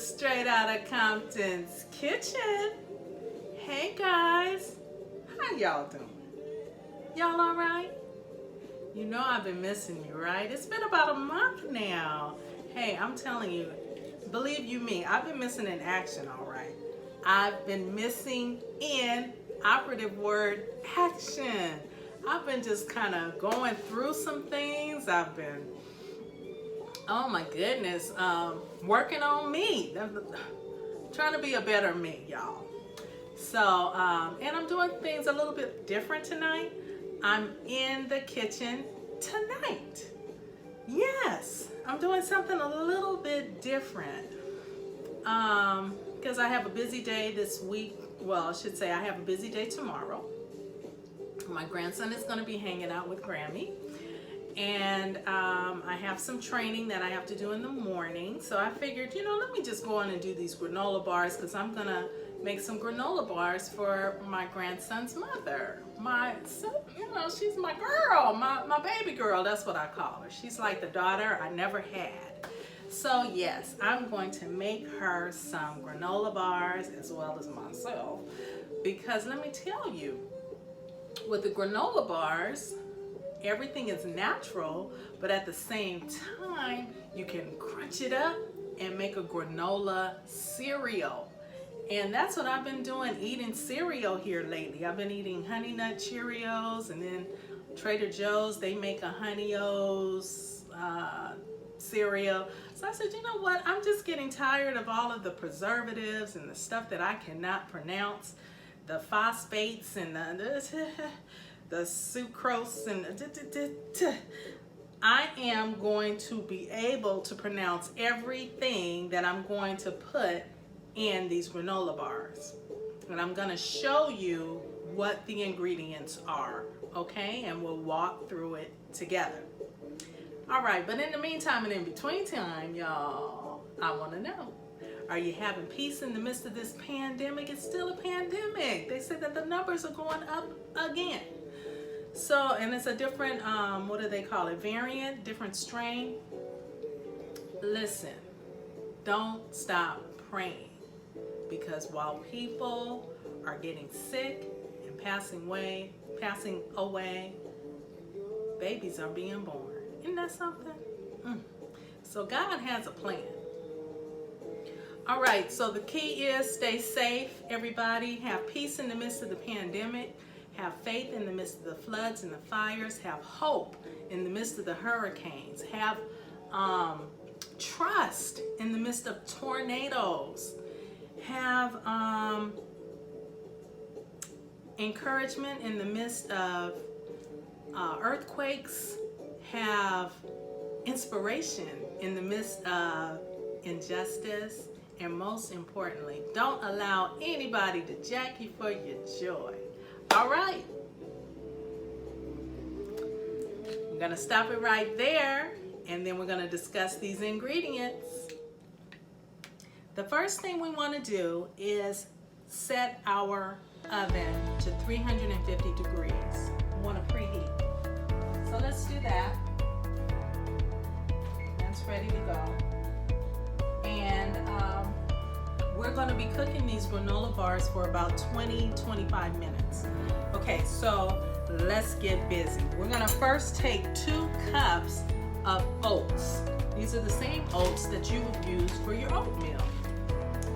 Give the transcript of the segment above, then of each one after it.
Straight out of Compton's kitchen. Hey guys, how y'all doing? Y'all all right? You know I've been missing you, right? It's been about a month now. Hey, I'm telling you, believe you me, I've been missing in action, all right? I've been missing in operative word action. I've been just kind of going through some things. I've been, oh my goodness, working on me. Trying to be a better me, y'all. So, and I'm doing things a little bit different tonight. I'm in the kitchen tonight. Yes, I'm doing something a little bit different. Because I have a busy day this week. Well, I should say I have a busy day tomorrow. My grandson is going to be hanging out with Grammy. And I have some training that I have to do in the morning. So I figured, let me just go on and do these granola bars because I'm going to make some granola bars for my grandson's mother. She's my girl, my baby girl. That's what I call her. She's like the daughter I never had. So yes, I'm going to make her some granola bars as well as myself. Because let me tell you, with the granola bars, everything is natural, but at the same time, you can crunch it up and make a granola cereal. And that's what I've been doing, eating cereal here lately. I've been eating Honey Nut Cheerios, and then Trader Joe's, they make a Honey O's cereal. So I said, you know what? I'm just getting tired of all of the preservatives and the stuff that I cannot pronounce, the phosphates and the sucrose and I am going to be able to pronounce everything that I'm going to put in these granola bars. And I'm going to show you what the ingredients are, okay? And we'll walk through it together. All right, but in the meantime and in between time, y'all, I want to know, are you having peace in the midst of this pandemic? It's still a pandemic. They said that the numbers are going up again. So, and it's a different, what do they call it? Variant, different strain. Listen, don't stop praying. Because while people are getting sick and passing away, babies are being born. Isn't that something? So God has a plan. All right, so the key is stay safe, everybody. Have peace in the midst of the pandemic. Have faith in the midst of the floods and the fires. Have hope in the midst of the hurricanes. Have trust in the midst of tornadoes. Have encouragement in the midst of earthquakes. Have inspiration in the midst of injustice. And most importantly, don't allow anybody to jack you for your joy. All right. I'm going to stop it right there, and then we're going to discuss these ingredients. The first thing we want to do is set our oven to 350 degrees. We want to preheat. So let's do that. That's ready to go. And we're going to be cooking these granola bars for about 20-25 minutes. Okay, so let's get busy. We're going to first take 2 cups of oats. These are the same oats that you would use for your oatmeal.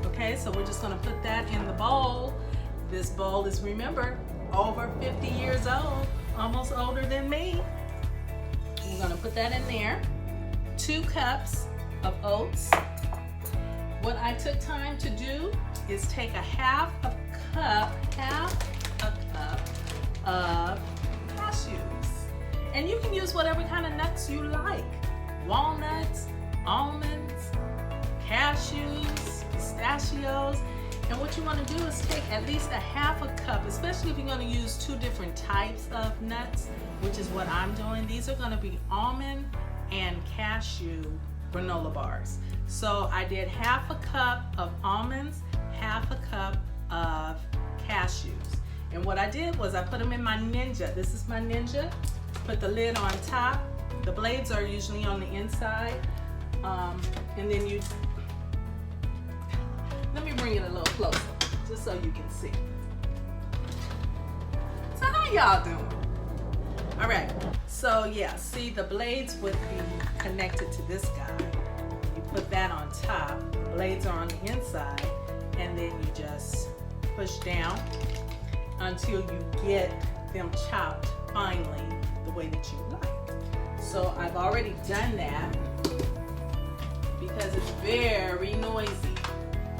Okay, so we're just going to put that in the bowl. This bowl is, remember, over 50 years old, almost older than me. We're going to put that in there. 2 cups of oats. What I took time to do is take a half a cup of cashews. And you can use whatever kind of nuts you like. Walnuts, almonds, cashews, pistachios. And what you want to do is take at least a half a cup, especially if you're going to use 2 different types of nuts, which is what I'm doing. These are going to be almond and cashew granola bars. So I did half a cup of almonds, half a cup of cashews. And what I did was I put them in my Ninja. This is my Ninja. Put the lid on top. The blades are usually on the inside. And then you Let me bring it a little closer, just so you can see. So how y'all doing? All right, so yeah, see the blades would be connected to this guy. You put that on top, the blades are on the inside, and then you just push down until you get them chopped finely the way that you like. So I've already done that because it's very noisy.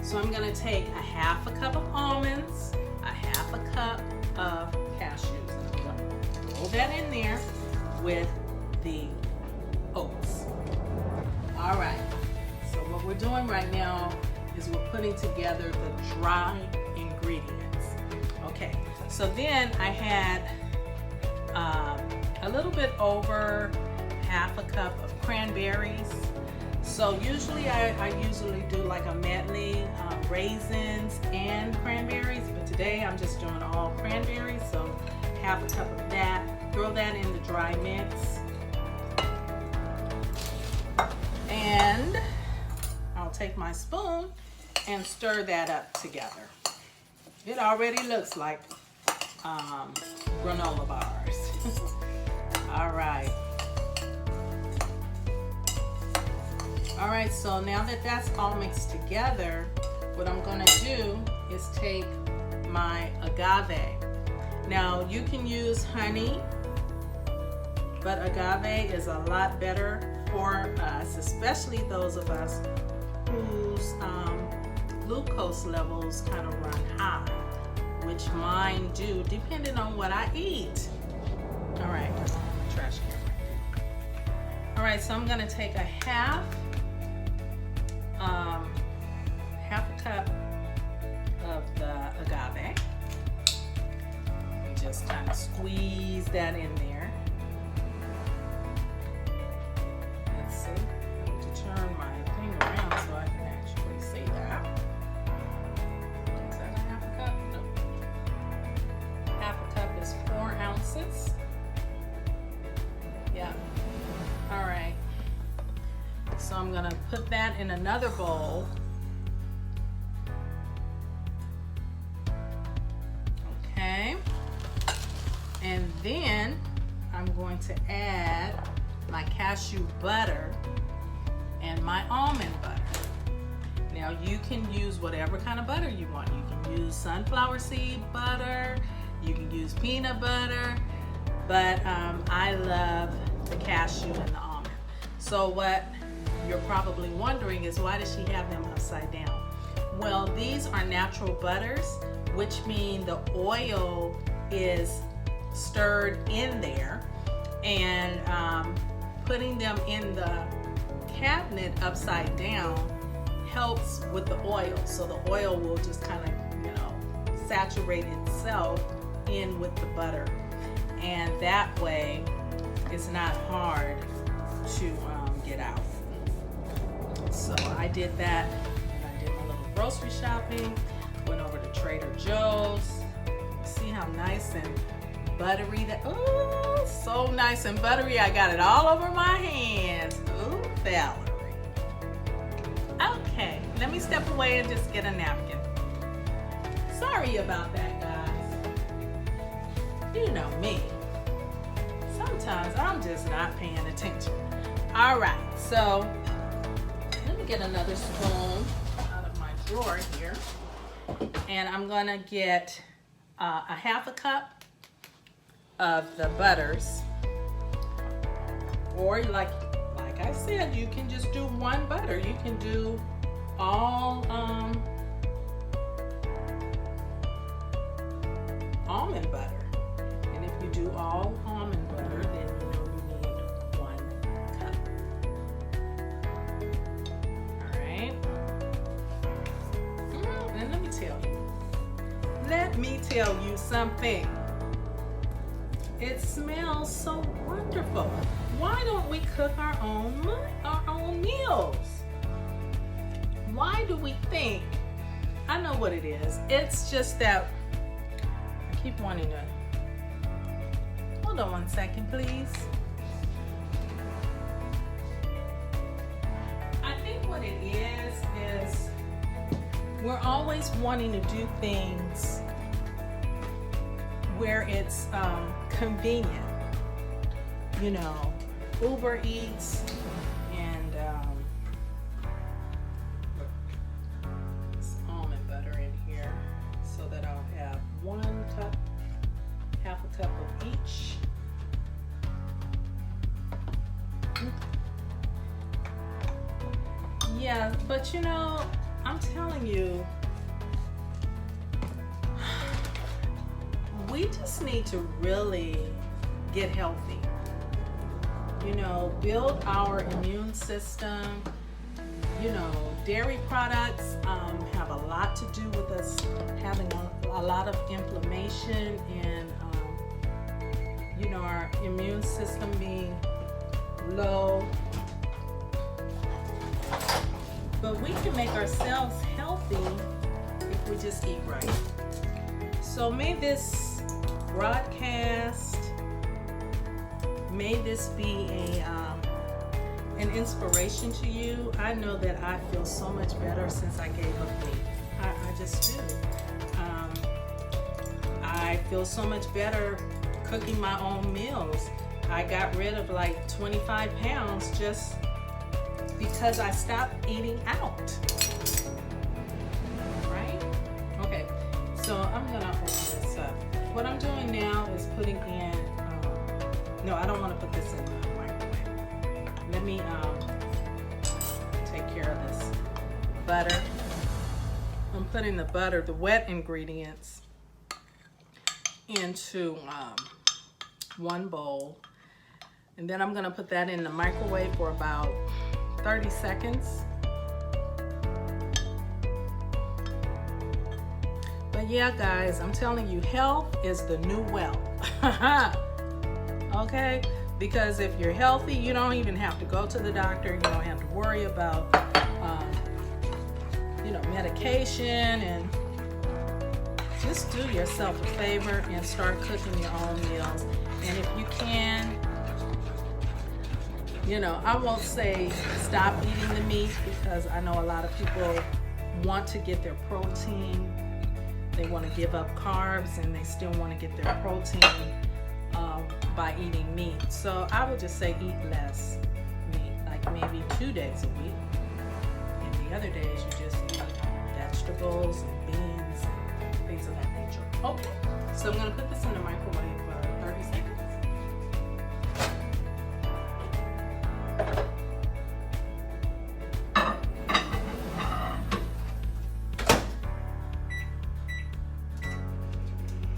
So I'm gonna take a half a cup of almonds, a half a cup of cashews, and I'm gonna roll that in there with the oats. All right, so what we're doing right now is we're putting together the dry ingredients. Okay, so then I had a little bit over half a cup of cranberries. So usually I usually do like a medley, raisins and cranberries, but today I'm just doing all cranberries, so half a cup of that. Throw that in the dry mix. And I'll take my spoon and stir that up together. It already looks like granola bars. All right. All right, so now that that's all mixed together, what I'm gonna do is take my agave. Now you can use honey, but agave is a lot better for us, especially those of us whose glucose levels kind of run high, which mine do depending on what I eat. All right, trash can. All right, so I'm gonna take a half a cup of the agave and just kind of squeeze that in there. Let's see, I need to turn my thing around so I can actually see that. Is that a half a cup? No. Half a cup is 4 ounces. Yeah. All right. So I'm gonna put that in another bowl. Okay. And then I'm going to add my cashew butter and my almond butter. Now you can use whatever kind of butter you want. You can use sunflower seed butter, you can use peanut butter, but I love the cashew and the almond. So what you're probably wondering is, why does she have them upside down? Well, these are natural butters, which mean the oil is stirred in there, and putting them in the cabinet upside down helps with the oil. So the oil will just kind of, saturate itself in with the butter, and that way it's not hard to get out. So I did that, and I did my little grocery shopping, went over to Trader Joe's. See how nice and buttery that, oh, so nice and buttery. I got it all over my hands. Ooh, Valerie. Okay, let me step away and just get a napkin. Sorry about that, guys. You know me. Sometimes I'm just not paying attention. All right, so let me get another spoon out of my drawer here, and I'm gonna get a half a cup of the butters, or like I said, you can just do one butter. You can do all almond butter, and if you do all almond butter, then you need 1 cup. All right. And let me tell you something. It smells so wonderful. Why don't we cook our own meals? Why do we think? I know what it is. It's just that I keep wanting to. Hold on 1 second, please. I think what it is we're always wanting to do things where it's convenient. You know, Uber Eats and some almond butter in here so that I'll have half a cup of each. Yeah, but you know, I'm telling you, we just need to really get healthy. You know, build our immune system. You know, dairy products have a lot to do with us having a lot of inflammation and, you know, our immune system being low. But we can make ourselves healthy if we just eat right. So may this broadcast, may this be an inspiration to you. I know that I feel so much better since I gave up meat. I just do. I feel so much better cooking my own meals. I got rid of like 25 pounds just because I stopped eating out. Right? Okay, so I'm gonna open this up. What I'm doing now is putting in, no, I don't want to put this in the microwave. Let me take care of this butter. I'm putting the butter, the wet ingredients, into one bowl. And then I'm gonna put that in the microwave for about 30 seconds. But yeah, guys, I'm telling you, health is the new wealth. Okay? Because if you're healthy, you don't even have to go to the doctor. You don't have to worry about, you know, medication. And just do yourself a favor and start cooking your own meals. And if you can, you know, I won't say stop eating the meat, because I know a lot of people want to get their protein. They want to give up carbs and they still want to get their protein by eating meat. So I would just say eat less meat, like maybe 2 days a week. And the other days you just eat vegetables and beans and things of that nature. Okay, so I'm going to put this in the microwave for 30 seconds.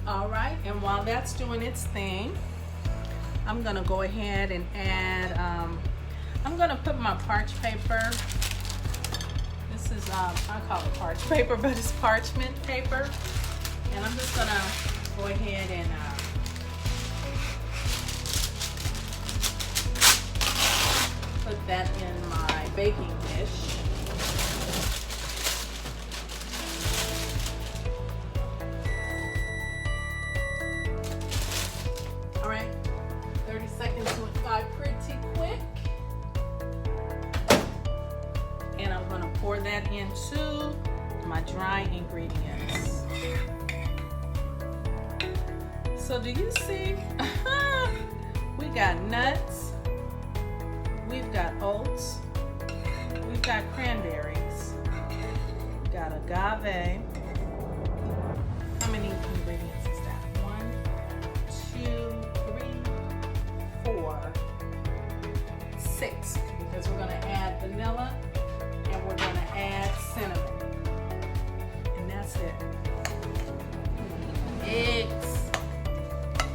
All right, and while that's doing its thing, I'm gonna go ahead and add, I'm gonna put my parch paper. This is, I call it parch paper, but it's parchment paper. And I'm just gonna go ahead and put that in my baking dish. All right, 30 seconds went by pretty quick. And I'm gonna pour that into my dry ingredients. So do you see? We got nuts, we've got oats, we've got cranberries, we got agave. How many ingredients is that? 1, 2, 3, 4, 6. Because we're gonna add vanilla and we're gonna add cinnamon. And that's it. Eggs.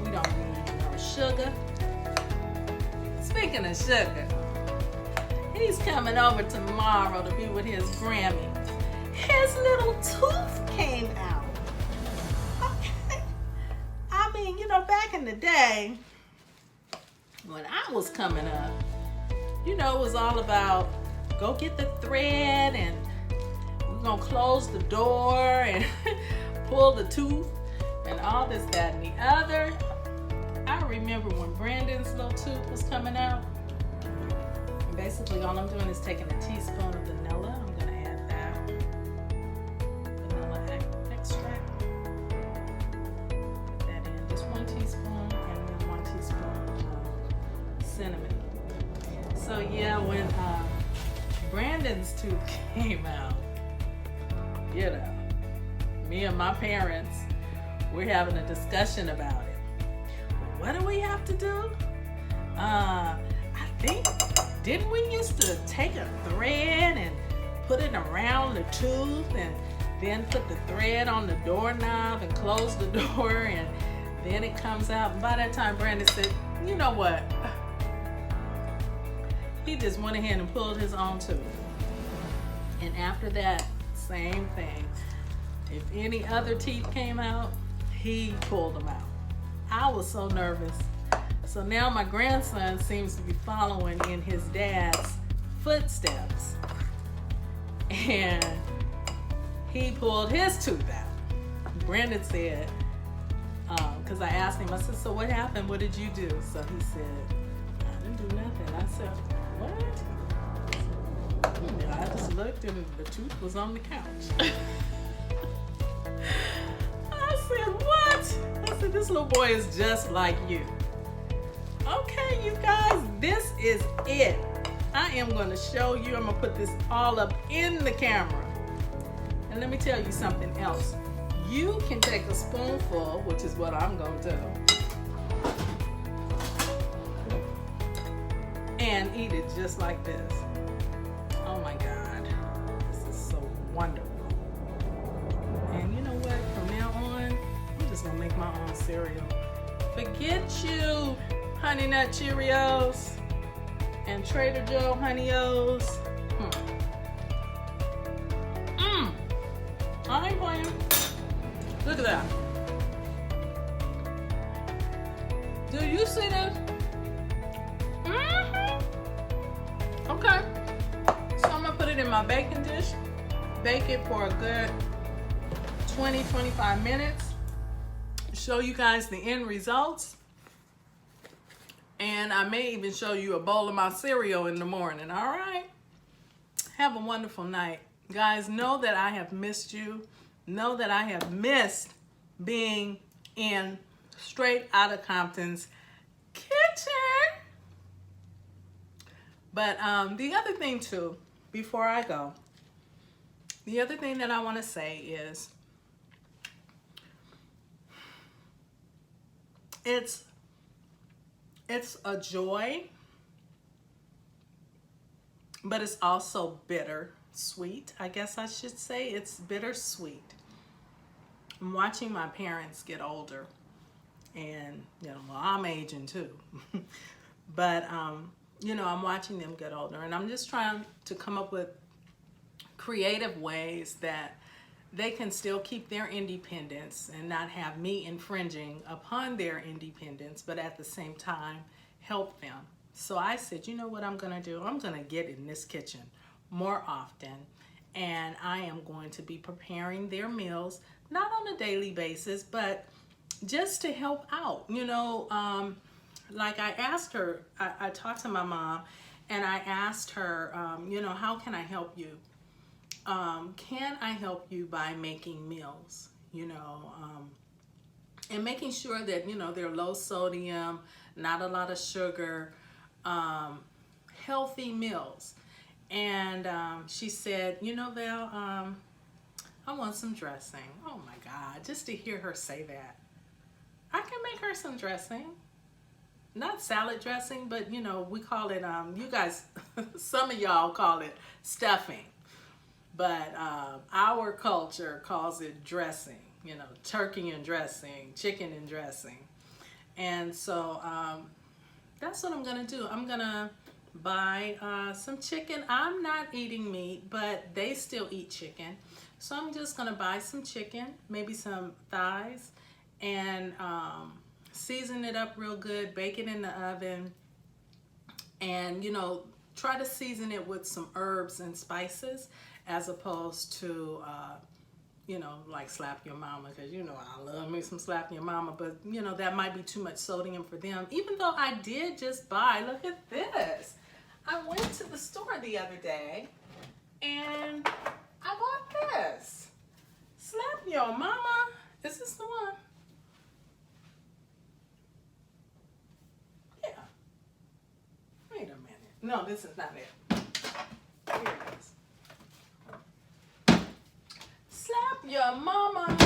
We don't need no sugar. Speaking of sugar, he's coming over tomorrow to be with his Grammy. His little tooth came out. Okay. I mean, you know, back in the day, when I was coming up, you know, it was all about go get the thread and we're gonna close the door and pull the tooth and all this, that, and the other. I remember when Brandon's little tooth was coming out. Basically, all I'm doing is taking a teaspoon of vanilla. I'm gonna add that. So yeah, when Brandon's tooth came out, you know, me and my parents, we're having a discussion about it. What do we have to do? I think, didn't we used to take a thread and put it around the tooth and then put the thread on the doorknob and close the door, and then it comes out. And by that time, Brandon said, you know what? He just went ahead and pulled his own tooth. And after that, same thing. If any other teeth came out, he pulled them out. I was so nervous. So now my grandson seems to be following in his dad's footsteps. And he pulled his tooth out. Brandon said, because I asked him, I said, so what happened? What did you do? So he said, I didn't do nothing. I said, what? I just looked and the tooth was on the couch. I said, what? I said, this little boy is just like you. Okay, you guys, this is it. I am going to show you. I'm going to put this all up in the camera. And let me tell you something else. You can take a spoonful, which is what I'm going to do, and eat it just like this. Oh my God, this is so wonderful. And you know what? From now on, I'm just gonna make my own cereal. Forget you, Honey Nut Cheerios and Trader Joe Honey-O's. I ain't playing. Look at that. Do you see this? Okay. So I'm gonna put it in my baking dish. Bake it for a good 20-25 minutes. Show you guys the end results. And I may even show you a bowl of my cereal in the morning. All right. Have a wonderful night. Guys, know that I have missed you. Know that I have missed being in Straight Outta Compton's kitchen. But the other thing too, before I go, the other thing that I want to say is it's a joy, but it's also bittersweet. I guess I should say it's bittersweet. I'm watching my parents get older, and you know, well, I'm aging too. But you know, I'm watching them get older, and I'm just trying to come up with creative ways that they can still keep their independence and not have me infringing upon their independence, but at the same time help them. So I said, you know what I'm gonna do? I'm gonna get in this kitchen more often, and I am going to be preparing their meals, not on a daily basis, but just to help out. You know, like I asked her, I talked to my mom, and I asked her, you know, how can I help you? Can I help you by making meals, you know, and making sure that, you know, they're low sodium, not a lot of sugar, healthy meals. And she said, you know, Val, I want some dressing. Oh my God, just to hear her say that. I can make her some dressing. Not salad dressing, but you know, we call it, you guys, some of y'all call it stuffing. But our culture calls it dressing, you know, turkey and dressing, chicken and dressing. And so that's what I'm gonna do. I'm gonna buy some chicken. I'm not eating meat, but they still eat chicken. So I'm just gonna buy some chicken, maybe some thighs, and season it up real good, bake it in the oven, and you know, try to season it with some herbs and spices as opposed to you know, like Slap Your Mama, because you know I love me some Slap Your Mama, but you know that might be too much sodium for them. Even though I did just buy, look at this. I went to the store the other day and I bought this. Slap Your Mama. Is this the one? Yeah. Wait a minute. No, this is not it. Here it is. Slap your mama.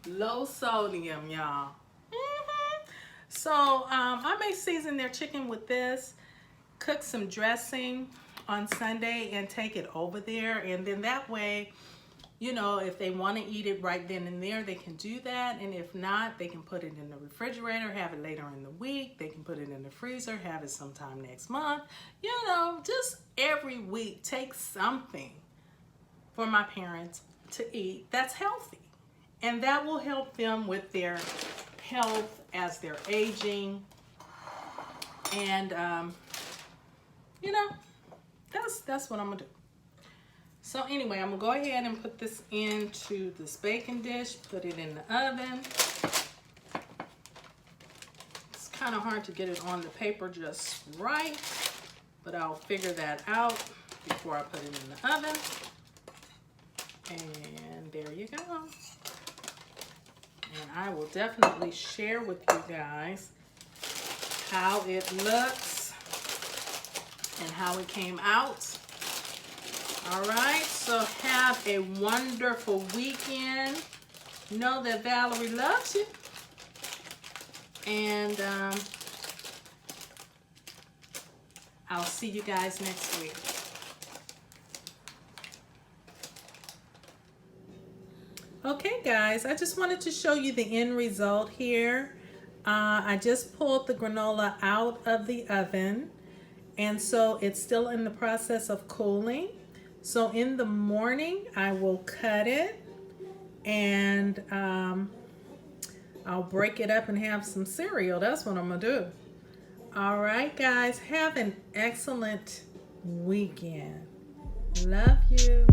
Low sodium, y'all. So I may season their chicken with this, cook some dressing on Sunday and take it over there, and then that way, you know, if they want to eat it right then and there, they can do that. And if not, they can put it in the refrigerator, have it later in the week. They can put it in the freezer, have it sometime next month. You know, just every week, take something for my parents to eat that's healthy. And that will help them with their health as they're aging. And, you know, that's what I'm going to do. So anyway, I'm gonna go ahead and put this into this baking dish, put it in the oven. It's kind of hard to get it on the paper just right, but I'll figure that out before I put it in the oven. And there you go. And I will definitely share with you guys how it looks and how it came out. All right, so have a wonderful weekend. Know that Valerie loves you. And I'll see you guys next week. Okay, guys, I just wanted to show you the end result here. I just pulled the granola out of the oven, and so it's still in the process of cooling. So in the morning, I will cut it and I'll break it up and have some cereal. That's what I'm gonna do. All right, guys, have an excellent weekend. Love you.